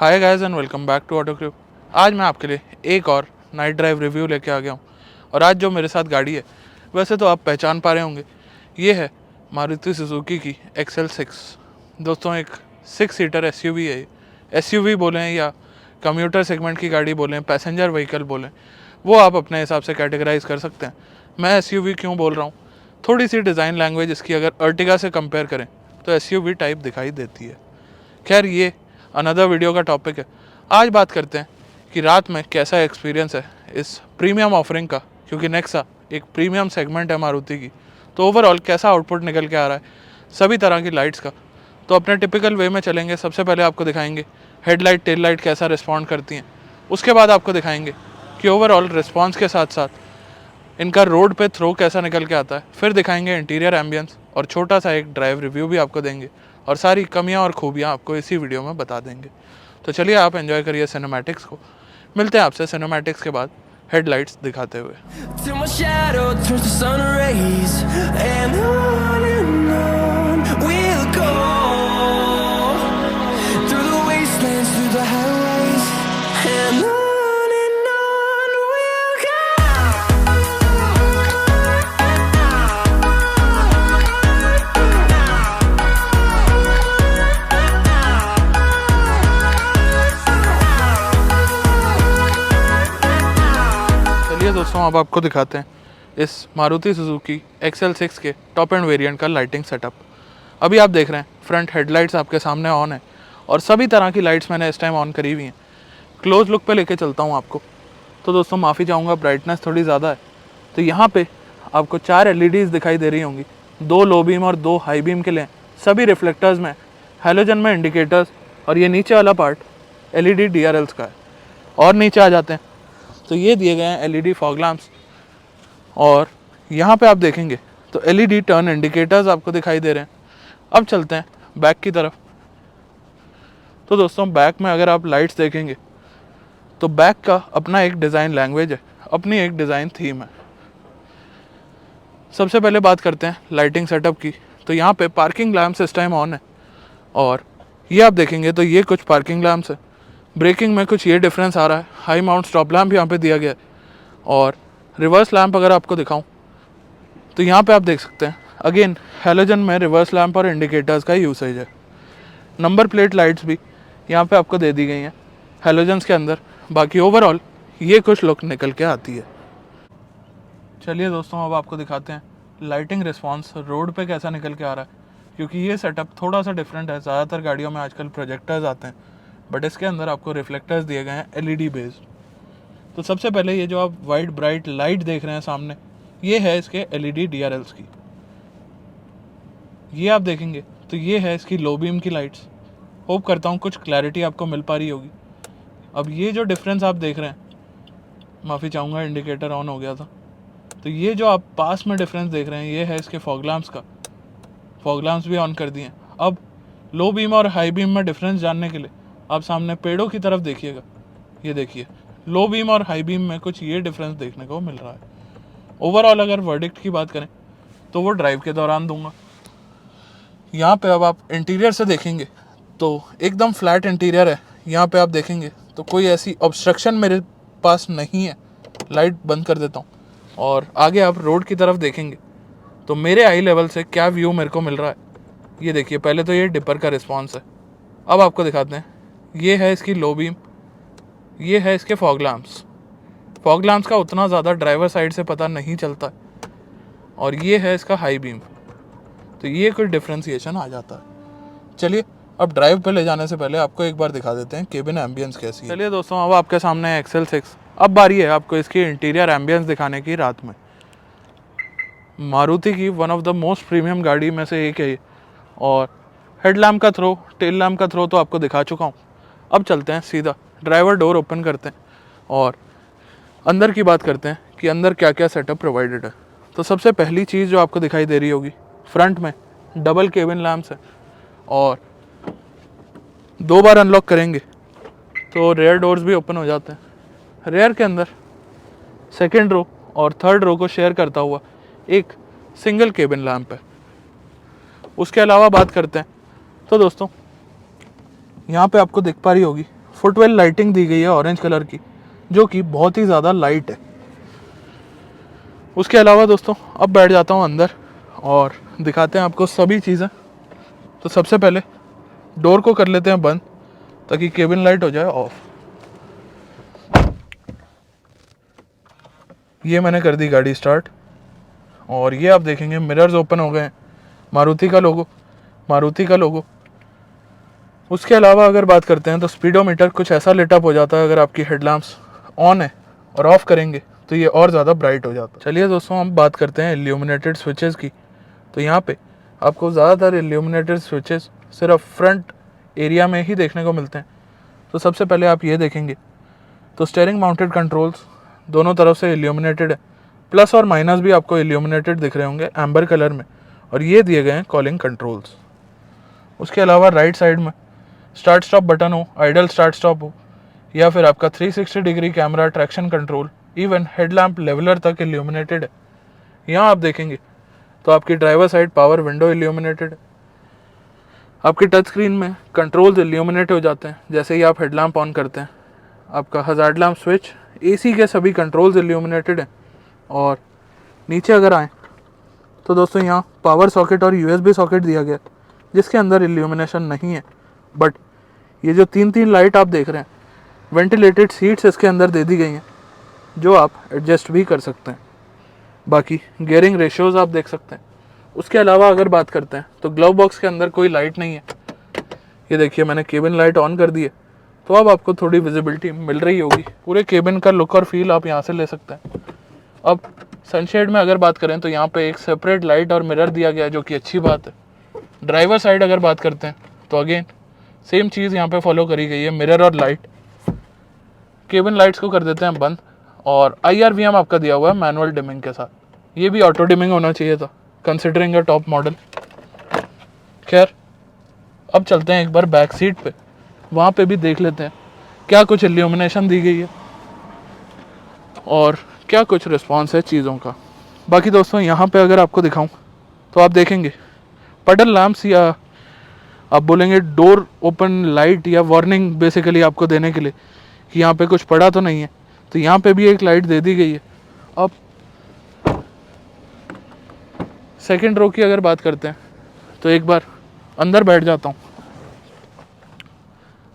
Hi guys and welcome back to auto crew. आज मैं आपके लिए एक और नाइट ड्राइव रिव्यू लेके आ गया हूँ। और आज जो मेरे साथ गाड़ी है, वैसे तो आप पहचान पा रहे होंगे, ये है मारुति सुजुकी की XL6। दोस्तों, एक 6 सीटर SUV है। SUV बोलें या कम्यूटर सेगमेंट की गाड़ी बोलें, पैसेंजर व्हीकल बोलें, वो आप अपने हिसाब से कैटेगराइज कर सकते हैं। मैं SUV क्यों बोल रहा हूँ, थोड़ी सी डिज़ाइन लैंग्वेज इसकी अगर अर्टिगा से कंपेयर करें तो SUV टाइप दिखाई देती है। खैर, ये अनदर वीडियो का टॉपिक है। आज बात करते हैं कि रात में कैसा एक्सपीरियंस है इस प्रीमियम ऑफरिंग का, क्योंकि नेक्सा एक प्रीमियम सेगमेंट है मारुति की। तो ओवरऑल कैसा आउटपुट निकल के आ रहा है सभी तरह की लाइट्स का। तो अपने टिपिकल वे में चलेंगे। सबसे पहले आपको दिखाएंगे हेडलाइट टेल लाइट कैसा रिस्पॉन्ड करती हैं। उसके बाद आपको दिखाएंगे कि ओवरऑल रिस्पॉन्स के साथ साथ इनका रोड पे थ्रो कैसा निकल के आता है। फिर दिखाएंगे इंटीरियर एम्बियंस और छोटा सा एक ड्राइव रिव्यू भी आपको देंगे और सारी कमियां और खूबियां आपको इसी वीडियो में बता देंगे। तो चलिए, आप एंजॉय करिए सिनेमैटिक्स को। मिलते हैं आपसे सिनेमैटिक्स के बाद हेडलाइट्स दिखाते हुए। दोस्तों, अब आपको दिखाते हैं इस मारुति सुजुकी XL6 के टॉप एंड वेरिएंट का लाइटिंग सेटअप। अभी आप देख रहे हैं फ्रंट हेडलाइट्स आपके सामने ऑन है और सभी तरह की लाइट्स मैंने इस टाइम ऑन करी हुई हैं। क्लोज लुक पे लेके चलता हूँ आपको। तो दोस्तों, माफ़ी चाहूँगा, ब्राइटनेस थोड़ी ज़्यादा है। तो यहाँ पे आपको 4 LEDs दिखाई दे रही होंगी, 2 लो बीम और 2 हाई बीम के लिए। सभी रिफ्लेक्टर्स में, हेलोजन में इंडिकेटर्स, और ये नीचे वाला पार्ट LED DRLs का है। और नीचे आ जाते हैं तो ये दिए गए हैं LED फॉग लैम्प्स, और यहाँ पे आप देखेंगे तो LED टर्न इंडिकेटर्स आपको दिखाई दे रहे हैं। अब चलते हैं बैक की तरफ। तो दोस्तों, बैक में अगर आप लाइट्स देखेंगे तो बैक का अपना एक डिज़ाइन लैंग्वेज है, अपनी एक डिज़ाइन थीम है। सबसे पहले बात करते हैं लाइटिंग सेटअप की। तो यहाँ पे पार्किंग लैम्प्स इस टाइम ऑन है, और ये आप देखेंगे तो ये कुछ पार्किंग लैम्प्स है। ब्रेकिंग में कुछ ये डिफरेंस आ रहा है। हाई माउंट स्टॉप लैम्प यहाँ पे दिया गया है, और रिवर्स लैम्प अगर आपको दिखाऊं तो यहाँ पे आप देख सकते हैं अगेन हेलोजन में रिवर्स लैम्प और इंडिकेटर्स का यूसेज है। नंबर प्लेट लाइट्स भी यहाँ पे आपको दे दी गई हैं हेलोजन्स के अंदर। बाकी ओवरऑल ये कुछ लुक निकल के आती है। चलिए दोस्तों, अब आपको दिखाते हैं लाइटिंग रिस्पॉन्स रोड पे कैसा निकल के आ रहा है, क्योंकि ये सेटअप थोड़ा सा डिफरेंट है। ज़्यादातर गाड़ियों में आजकल प्रोजेक्टर्स आते हैं, बट इसके अंदर आपको रिफ्लेक्टर्स दिए गए हैं LED बेस्ड। तो सबसे पहले ये जो आप वाइट ब्राइट लाइट देख रहे हैं सामने, ये है इसके LED DRLs की। ये आप देखेंगे तो ये है इसकी लो बीम की लाइट्स। होप करता हूँ कुछ क्लैरिटी आपको मिल पा रही होगी। अब ये जो डिफरेंस आप देख रहे हैं, माफ़ी चाहूँगा इंडिकेटर ऑन हो गया था। तो ये जो आप पास में डिफरेंस देख रहे हैं, ये है इसके फॉग लैम्प्स का। फॉग लैम्प्स भी ऑन कर दिए हैं। अब लो बीम और हाई बीम में डिफरेंस जानने के लिए आप सामने पेड़ों की तरफ देखिएगा। ये देखिए, लो बीम और हाई बीम में कुछ ये डिफरेंस देखने को मिल रहा है। ओवरऑल अगर वर्डिक्ट की बात करें तो वो ड्राइव के दौरान दूंगा। यहाँ पे अब आप इंटीरियर से देखेंगे तो एकदम फ्लैट इंटीरियर है। यहाँ पे आप देखेंगे तो कोई ऐसी ऑब्स्ट्रक्शन मेरे पास नहीं है। लाइट बंद कर देता हूँ, और आगे आप रोड की तरफ देखेंगे तो मेरे आई लेवल से क्या व्यू मेरे को मिल रहा है, ये देखिए। पहले तो ये डिपर का रिस्पॉन्स है। अब आपको दिखाते हैं, ये है इसकी लो बीम, ये है इसके फॉग लैम्प्स। फॉग लैम्प्स का उतना ज़्यादा ड्राइवर साइड से पता नहीं चलता है, और ये है इसका हाई बीम। तो ये कुछ डिफ्रेंसिएशन आ जाता है। चलिए, अब ड्राइव पे ले जाने से पहले आपको एक बार दिखा देते हैं केबिन एम्बियंस कैसी है। चलिए दोस्तों, अब आपके सामने है XL6। अब बारी है आपको इसकी इंटीरियर एम्बियंस दिखाने की रात में। मारुति की one of the most premium गाड़ी में से एक है ये, और हेडलैम्प का थ्रो, टेल लैम्प का थ्रो तो आपको दिखा चुका हूँ। अब चलते हैं सीधा ड्राइवर डोर ओपन करते हैं और अंदर की बात करते हैं कि अंदर क्या क्या सेटअप प्रोवाइडेड है। तो सबसे पहली चीज़ जो आपको दिखाई दे रही होगी, फ्रंट में डबल केबिन लैम्प्स है, और 2 बार अनलॉक करेंगे तो रेयर डोर्स भी ओपन हो जाते हैं। रेयर के अंदर सेकेंड रो और थर्ड रो को शेयर करता हुआ एक सिंगल केबिन लैम्प है। उसके अलावा बात करते हैं तो दोस्तों, यहाँ पे आपको दिख पा रही होगी फुटवेल लाइटिंग दी गई है ऑरेंज कलर की, जो कि बहुत ही ज़्यादा लाइट है। उसके अलावा दोस्तों अब बैठ जाता हूँ अंदर और दिखाते हैं आपको सभी चीज़ें। तो सबसे पहले डोर को कर लेते हैं बंद ताकि केबिन लाइट हो जाए ऑफ। ये मैंने कर दी गाड़ी स्टार्ट और ये आप देखेंगे मिरर्स ओपन हो गए हैं, मारुति का लोगो। उसके अलावा अगर बात करते हैं तो स्पीडोमीटर कुछ ऐसा लिटअप हो जाता है अगर आपकी हेडलैम्प्स ऑन है और ऑफ करेंगे तो ये और ज़्यादा ब्राइट हो जाता है। चलिए दोस्तों हम बात करते हैं इल्यूमिनेटेड स्विचेस की। तो यहाँ पे आपको ज़्यादातर इल्यूमिनेटेड स्विचेस सिर्फ फ्रंट एरिया में ही देखने को मिलते हैं। तो सबसे पहले आप ये देखेंगे तो स्टीयरिंग माउंटेड कंट्रोल्स दोनों तरफ से इल्यूमिनेटेड है, प्लस और माइनस भी आपको इल्यूमिनेटेड दिख रहे होंगे एम्बर कलर में, और ये दिए गए हैं कॉलिंग कंट्रोल्स। उसके अलावा राइट साइड में स्टार्ट स्टॉप बटन हो, आइडल स्टार्ट स्टॉप हो, या फिर आपका 360 degree camera, traction control, even headlamp leveller तक इल्यूमिनेटेड है। यहाँ आप देखेंगे तो आपकी driver side power window illuminated है। आपकी टच स्क्रीन में कंट्रोल्स इल्यूमिनेट हो जाते हैं जैसे ही आप हेडलैम्प ऑन करते हैं। आपका हजार्ड लैम्प स्विच, एसी के सभी कंट्रोल्स इल्यूमिनेटेड हैं। और नीचे अगर आएँ तो दोस्तों यहाँ पावर सॉकेट और यूएसबी सॉकेट दिया गया जिसके अंदर इल्यूमिनेशन नहीं है, बट ये जो तीन लाइट आप देख रहे हैं, वेंटिलेटेड सीट्स इसके अंदर दे दी गई हैं जो आप एडजस्ट भी कर सकते हैं। बाकी गियरिंग रेशियोज आप देख सकते हैं। उसके अलावा अगर बात करते हैं तो ग्लव बॉक्स के अंदर कोई लाइट नहीं है। ये देखिए मैंने केबिन लाइट ऑन कर दी है, तो अब आपको थोड़ी विजिबिलिटी मिल रही होगी। पूरे केबिन का लुक और फील आप यहाँ से ले सकते हैं। अब सनशेड में अगर बात करें तो यहाँ पे एक सेपरेट लाइट और मिरर दिया गया है जो कि अच्छी बात है। ड्राइवर साइड अगर बात करते हैं तो अगेन सेम चीज़ यहाँ पे फॉलो करी गई है, मिरर और लाइट। केबिन लाइट्स को कर देते हैं बंद और IRVM आपका दिया हुआ है मैनुअल डिमिंग के साथ। ये भी ऑटो डिमिंग होना चाहिए था कंसिडरिंग अ टॉप मॉडल। खैर अब चलते हैं एक बार बैक सीट पे, वहाँ पे भी देख लेते हैं क्या कुछ इल्यूमिनेशन दी गई है और क्या कुछ रिस्पॉन्स है चीज़ों का। बाकी दोस्तों यहाँ पे अगर आपको दिखाऊं तो आप देखेंगे पडल लैम्प्स, या आप बोलेंगे डोर ओपन लाइट, या वार्निंग बेसिकली आपको देने के लिए कि यहाँ पे कुछ पड़ा तो नहीं है, तो यहाँ पे भी एक लाइट दे दी गई है। अब सेकंड रो की अगर बात करते हैं तो एक बार अंदर बैठ जाता हूँ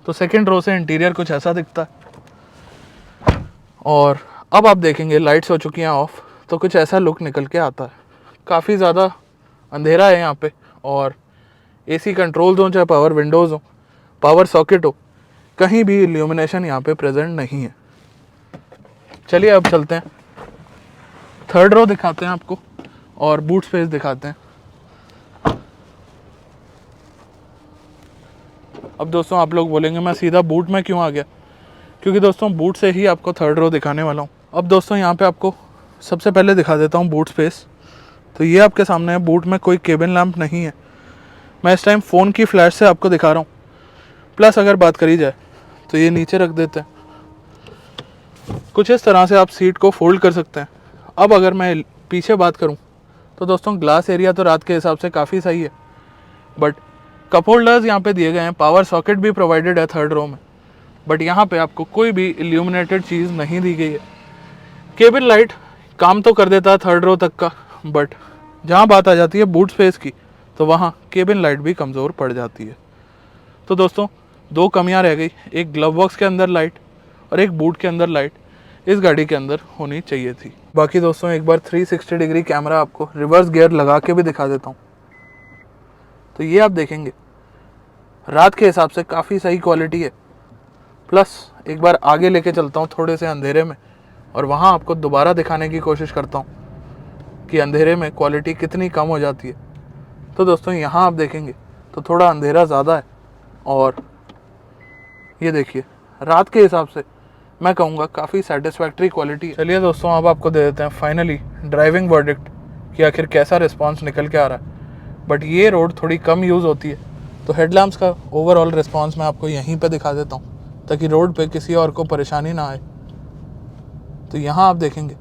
तो सेकंड रो से इंटीरियर कुछ ऐसा दिखता है। और अब आप देखेंगे लाइट्स हो चुकी हैं ऑफ, तो कुछ ऐसा लुक निकल के आता है। काफ़ी ज़्यादा अंधेरा है यहाँ पे, और AC कंट्रोल्स हो, चाहे पावर विंडोज़ हो, पावर सॉकेट हो, कहीं भी इल्यूमिनेशन यहाँ पे प्रेजेंट नहीं है। चलिए अब चलते हैं थर्ड रो दिखाते हैं आपको और बूट स्पेस दिखाते हैं। अब दोस्तों आप लोग बोलेंगे मैं सीधा बूट में क्यों आ गया, क्योंकि दोस्तों बूट से ही आपको थर्ड रो दिखाने वाला हूँ। अब दोस्तों यहाँ पे आपको सबसे पहले दिखा देता हूँ बूट स्पेस। तो ये आपके सामने है, बूट में कोई केबिन लैंप नहीं है। मैं इस टाइम फ़ोन की फ्लैश से आपको दिखा रहा हूँ। प्लस अगर बात करी जाए तो ये नीचे रख देते हैं, कुछ इस तरह से आप सीट को फोल्ड कर सकते हैं। अब अगर मैं पीछे बात करूं तो दोस्तों ग्लास एरिया तो रात के हिसाब से काफ़ी सही है, बट कप होल्डर्स यहाँ पे दिए गए हैं, पावर सॉकेट भी प्रोवाइडेड है थर्ड रो में, बट यहाँ पे आपको कोई भी इल्यूमिनेटेड चीज़ नहीं दी गई है। केबिन लाइट काम तो कर देता है थर्ड रो तक का, बट जहाँ बात आ जाती है बूट स्पेस की तो वहाँ केबिन लाइट भी कमज़ोर पड़ जाती है। तो दोस्तों दो कमियाँ रह गई, एक ग्लव बॉक्स के अंदर लाइट और एक बूट के अंदर लाइट इस गाड़ी के अंदर होनी चाहिए थी। बाकी दोस्तों एक बार 360 डिग्री कैमरा आपको रिवर्स गियर लगा के भी दिखा देता हूँ। तो ये आप देखेंगे रात के हिसाब से काफ़ी सही क्वालिटी है। प्लस एक बार आगे लेके चलता हूँ थोड़े से अंधेरे में, और वहाँ आपको दोबारा दिखाने की कोशिश करता हूँ कि अंधेरे में क्वालिटी कितनी कम हो जाती है। तो दोस्तों यहाँ आप देखेंगे तो थोड़ा अंधेरा ज़्यादा है, और ये देखिए रात के हिसाब से मैं कहूँगा काफ़ी सेटिस्फैक्ट्री क्वालिटी है। चलिए दोस्तों अब आपको दे देते हैं फाइनली ड्राइविंग वर्डिक्ट कि आखिर कैसा रिस्पांस निकल के आ रहा है। बट ये रोड थोड़ी कम यूज़ होती है, तो हेडलैम्प्स का ओवरऑल रिस्पांस मैं आपको यहीं पे दिखा देता हूँ ताकि रोड पे किसी और को परेशानी ना आए। तो यहाँ आप देखेंगे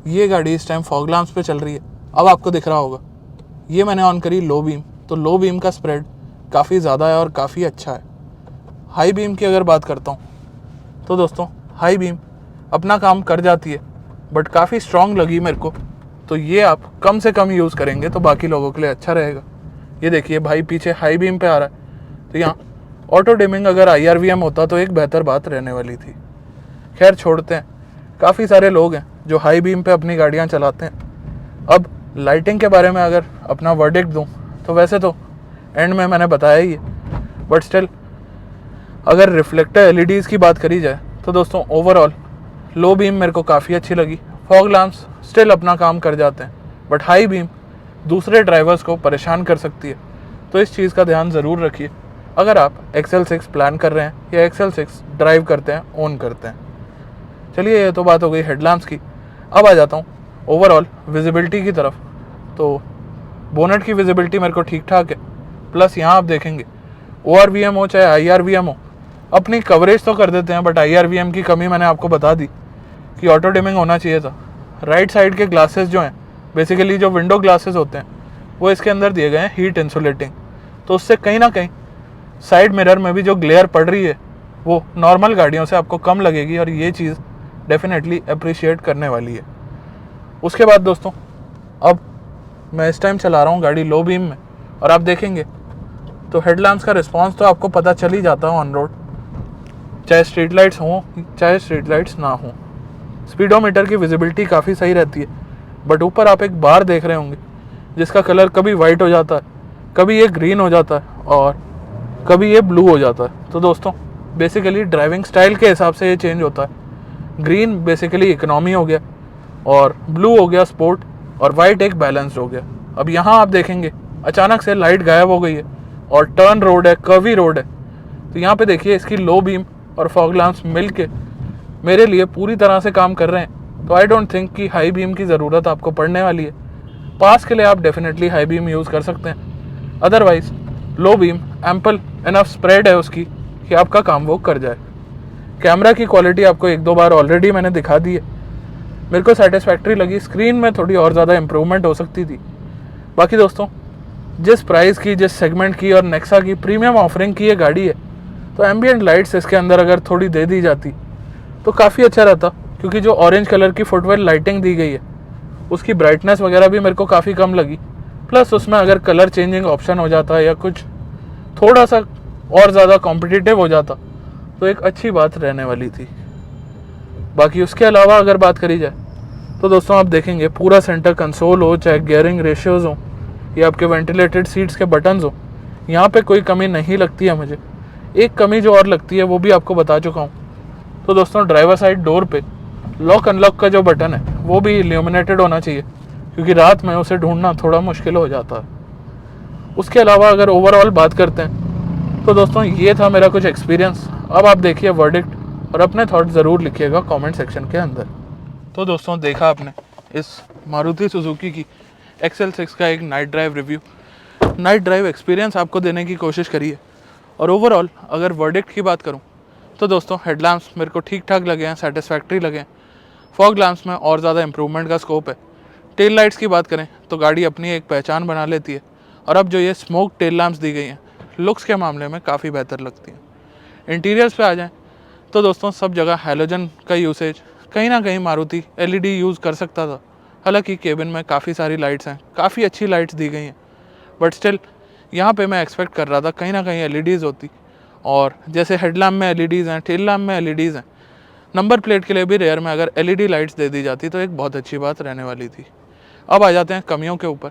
ये गाड़ी इस टाइम फॉग लैम्प्स पे चल रही है। अब आपको दिख रहा होगा ये मैंने ऑन करी लो बीम, तो लो बीम का स्प्रेड काफ़ी ज़्यादा है और काफ़ी अच्छा है। हाई बीम की अगर बात करता हूँ तो दोस्तों हाई बीम अपना काम कर जाती है, बट काफ़ी स्ट्रॉन्ग लगी मेरे को। तो ये आप कम से कम यूज़ करेंगे तो बाकी लोगों के लिए अच्छा रहेगा। ये देखिए भाई पीछे हाई बीम पे आ रहा है, तो यहाँ ऑटो डिमिंग अगर IRVM होता तो एक बेहतर बात रहने वाली थी। खैर छोड़ते हैं, काफ़ी सारे लोग हैं जो हाई बीम पे अपनी गाड़ियाँ चलाते हैं। अब लाइटिंग के बारे में अगर अपना वर्डिक्ट दूँ तो वैसे तो एंड में मैंने बताया ही है, बट स्टिल अगर रिफ्लेक्टर LEDs की बात करी जाए तो दोस्तों ओवरऑल लो बीम मेरे को काफ़ी अच्छी लगी। फॉग लैम्प्स स्टिल अपना काम कर जाते हैं, बट हाई बीम दूसरे ड्राइवर्स को परेशान कर सकती है। तो इस चीज़ का ध्यान ज़रूर रखिए अगर आप XL6 प्लान कर रहे हैं या XL6 ड्राइव करते हैं, ओन करते हैं। चलिए ये तो बात हो गई हेडलैम्प्स की। अब आ जाता हूँ ओवरऑल विजिबिलिटी की तरफ। तो बोनट की विजिबिलिटी मेरे को ठीक ठाक है, प्लस यहाँ आप देखेंगे ORVM हो चाहे IRVM हो, अपनी कवरेज तो कर देते हैं, बट IRVM की कमी मैंने आपको बता दी कि ऑटो डिमिंग होना चाहिए था। राइट साइड के ग्लासेस जो हैं, बेसिकली जो विंडो ग्लासेस होते हैं, वो इसके अंदर दिए गए हैं हीट इंसुलेटिंग, तो उससे कहीं ना कहीं साइड मिरर में भी जो ग्लेयर पड़ रही है वो नॉर्मल गाड़ियों से आपको कम लगेगी, और ये चीज़ डेफिनेटली अप्रिशिएट करने वाली है। उसके बाद दोस्तों अब मैं इस टाइम चला रहा हूँ गाड़ी लो बीम में, और आप देखेंगे तो हेडलैम्प्स का रिस्पांस तो आपको पता चल ही जाता है ऑन रोड, चाहे स्ट्रीट लाइट्स हों चाहे स्ट्रीट लाइट्स ना हों। स्पीडोमीटर की विजिबिलिटी काफ़ी सही रहती है, बट ऊपर आप एक बार देख रहे होंगे जिसका कलर कभी वाइट हो जाता है, कभी ये ग्रीन हो जाता है और कभी ये ब्लू हो जाता है। तो दोस्तों बेसिकली ड्राइविंग स्टाइल के हिसाब से ये चेंज होता है। ग्रीन बेसिकली इकोनॉमी हो गया, और ब्लू हो गया स्पोर्ट, और वाइट एक बैलेंस्ड हो गया। अब यहाँ आप देखेंगे अचानक से लाइट गायब हो गई है और टर्न रोड है, कर्वी रोड है। तो यहाँ पे देखिए इसकी लो बीम और फॉग लैम्प्स मिल के मेरे लिए पूरी तरह से काम कर रहे हैं। तो आई डोंट थिंक कि हाई बीम की ज़रूरत आपको पड़ने वाली है। पास के लिए आप डेफिनेटली हाई बीम यूज़ कर सकते हैं, otherwise low beam ample enough spread है उसकी कि आपका काम वो कर जाए। कैमरा की क्वालिटी आपको एक दो बार ऑलरेडी मैंने दिखा दी है, मेरे को सेटिस्फैक्ट्री लगी। स्क्रीन में थोड़ी और ज़्यादा इम्प्रूवमेंट हो सकती थी। बाकी दोस्तों जिस प्राइस की, जिस सेगमेंट की और नेक्सा की प्रीमियम ऑफरिंग की ये गाड़ी है, तो एम्बियंट लाइट्स इसके अंदर अगर थोड़ी दे दी जाती तो काफ़ी अच्छा रहता, क्योंकि जो ऑरेंज कलर की फुटवेयर लाइटिंग दी गई है उसकी ब्राइटनेस वगैरह भी मेरे को काफ़ी कम लगी। प्लस उसमें अगर कलर चेंजिंग ऑप्शन हो जाता या कुछ थोड़ा सा और ज़्यादा कॉम्पिटिटिव हो जाता तो एक अच्छी बात रहने वाली थी। बाकी उसके अलावा अगर बात करी जाए तो दोस्तों आप देखेंगे पूरा सेंटर कंसोल हो, चाहे गियरिंग रेशियोज़ हो या आपके वेंटिलेटेड सीट्स के बटन्स हो, यहाँ पे कोई कमी नहीं लगती है मुझे। एक कमी जो और लगती है वो भी आपको बता चुका हूँ। तो दोस्तों ड्राइवर साइड डोर पे लॉक अनलॉक का जो बटन है वो भी इल्यूमिनेटेड होना चाहिए, क्योंकि रात में उसे ढूंढना थोड़ा मुश्किल हो जाता है। उसके अलावा अगर ओवरऑल बात करते हैं तो दोस्तों ये था मेरा कुछ एक्सपीरियंस। अब आप देखिए वर्डिक्ट और अपने थॉट ज़रूर लिखिएगा कमेंट सेक्शन के अंदर। तो दोस्तों देखा आपने इस मारुति सुजुकी की XL6 का एक night drive review, night drive experience आपको देने की कोशिश करी है। और ओवरऑल अगर वर्डिक्ट की बात करूं तो दोस्तों हेडलैम्प्स मेरे को ठीक ठाक लगे हैं, सेटिस्फैक्ट्री लगे हैं। फॉग लैम्प्स में और ज़्यादा इंप्रूवमेंट का स्कोप है। टेल लाइट्स की बात करें तो गाड़ी अपनी एक पहचान बना लेती है, और अब जो ये स्मोक टेल लैम्प्स दी गई हैं लुक्स के मामले में काफ़ी बेहतर लगती हैं। इंटीरियर्स पे आ जाएं तो दोस्तों सब जगह हैलोजन का यूसेज, कहीं ना कहीं मारुति LED यूज़ कर सकता था। हालांकि केबिन में काफ़ी सारी लाइट्स हैं, काफ़ी अच्छी लाइट्स दी गई हैं, बट स्टिल यहाँ पे मैं एक्सपेक्ट कर रहा था कहीं ना कहीं LEDs होती। और जैसे हेडलैम्प में LEDs हैं, टेल लैम्प में LEDs हैं, नंबर प्लेट के लिए भी रेयर में अगर LED लाइट्स दे दी जाती तो एक बहुत अच्छी बात रहने वाली थी। अब आ जाते हैं कमियों के ऊपर।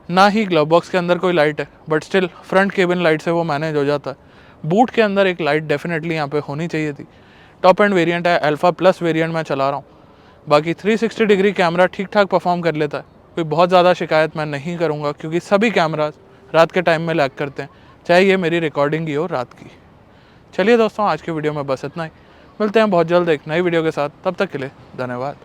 ना ही ग्लव बॉक्स के अंदर कोई लाइट है, but still front cabin light से वो मैनेज हो जाता है। बूट के अंदर एक लाइट डेफिनेटली यहाँ पे होनी चाहिए थी। टॉप एंड वेरिएंट है, अल्फा प्लस वेरिएंट मैं चला रहा हूँ। बाकी 360 डिग्री कैमरा ठीक ठाक परफॉर्म कर लेता है, कोई बहुत ज़्यादा शिकायत मैं नहीं करूँगा, क्योंकि सभी कैमराज रात के टाइम में लैग करते हैं, चाहे ये मेरी रिकॉर्डिंग ही हो रात की। चलिए दोस्तों आज की वीडियो में बस इतना ही, मिलते हैं बहुत जल्द एक नई वीडियो के साथ, तब तक के लिए धन्यवाद।